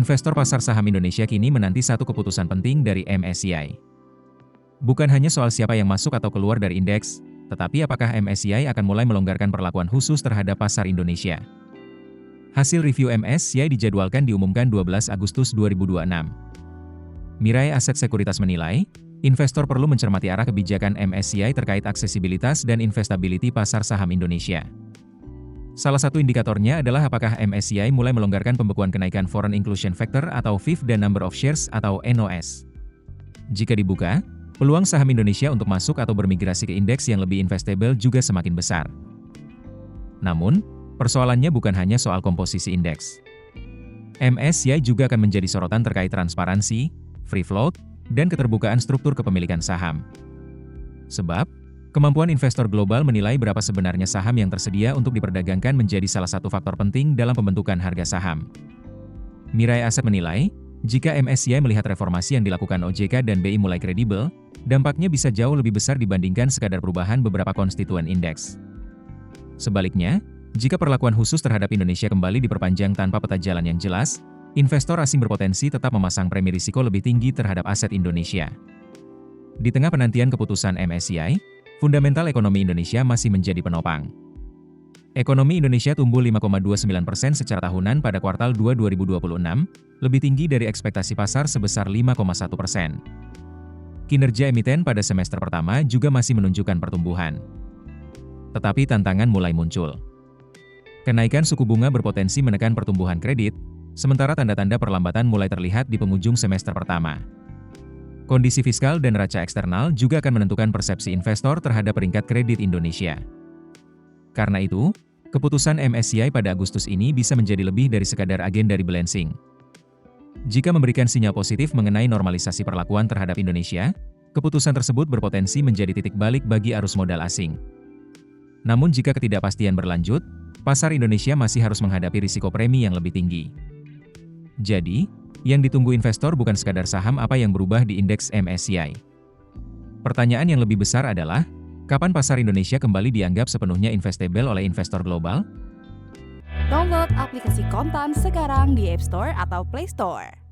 Investor pasar saham Indonesia kini menanti satu keputusan penting dari MSCI. Bukan hanya soal siapa yang masuk atau keluar dari indeks, tetapi apakah MSCI akan mulai melonggarkan perlakuan khusus terhadap pasar Indonesia. Hasil review MSCI dijadwalkan diumumkan 12 Agustus 2026. Mirae Asset Sekuritas menilai, investor perlu mencermati arah kebijakan MSCI terkait aksesibilitas dan investability pasar saham Indonesia. Salah satu indikatornya adalah apakah MSCI mulai melonggarkan pembekuan kenaikan Foreign Inclusion Factor atau FIF dan Number of Shares atau NOS. Jika dibuka, peluang saham Indonesia untuk masuk atau bermigrasi ke indeks yang lebih investable juga semakin besar. Namun, persoalannya bukan hanya soal komposisi indeks. MSCI juga akan menjadi sorotan terkait transparansi, free float, dan keterbukaan struktur kepemilikan saham. Sebab, kemampuan investor global menilai berapa sebenarnya saham yang tersedia untuk diperdagangkan menjadi salah satu faktor penting dalam pembentukan harga saham. Mirae Asset menilai, jika MSCI melihat reformasi yang dilakukan OJK dan BI mulai kredibel, dampaknya bisa jauh lebih besar dibandingkan sekadar perubahan beberapa konstituen indeks. Sebaliknya, jika perlakuan khusus terhadap Indonesia kembali diperpanjang tanpa peta jalan yang jelas, investor asing berpotensi tetap memasang premi risiko lebih tinggi terhadap aset Indonesia. Di tengah penantian keputusan MSCI, fundamental ekonomi Indonesia masih menjadi penopang. Ekonomi Indonesia tumbuh 5,29% secara tahunan pada kuartal 2 2026, lebih tinggi dari ekspektasi pasar sebesar 5,1%. Kinerja emiten pada semester pertama juga masih menunjukkan pertumbuhan. Tetapi tantangan mulai muncul. Kenaikan suku bunga berpotensi menekan pertumbuhan kredit, sementara tanda-tanda perlambatan mulai terlihat di penghujung semester pertama. Kondisi fiskal dan neraca eksternal juga akan menentukan persepsi investor terhadap peringkat kredit Indonesia. Karena itu, keputusan MSCI pada Agustus ini bisa menjadi lebih dari sekadar agen dari rebalancing. Jika memberikan sinyal positif mengenai normalisasi perlakuan terhadap Indonesia, keputusan tersebut berpotensi menjadi titik balik bagi arus modal asing. Namun jika ketidakpastian berlanjut, pasar Indonesia masih harus menghadapi risiko premi yang lebih tinggi. Jadi, yang ditunggu investor bukan sekadar saham apa yang berubah di indeks MSCI. Pertanyaan yang lebih besar adalah, kapan pasar Indonesia kembali dianggap sepenuhnya investable oleh investor global? Download aplikasi Kontan sekarang di App Store atau Play Store.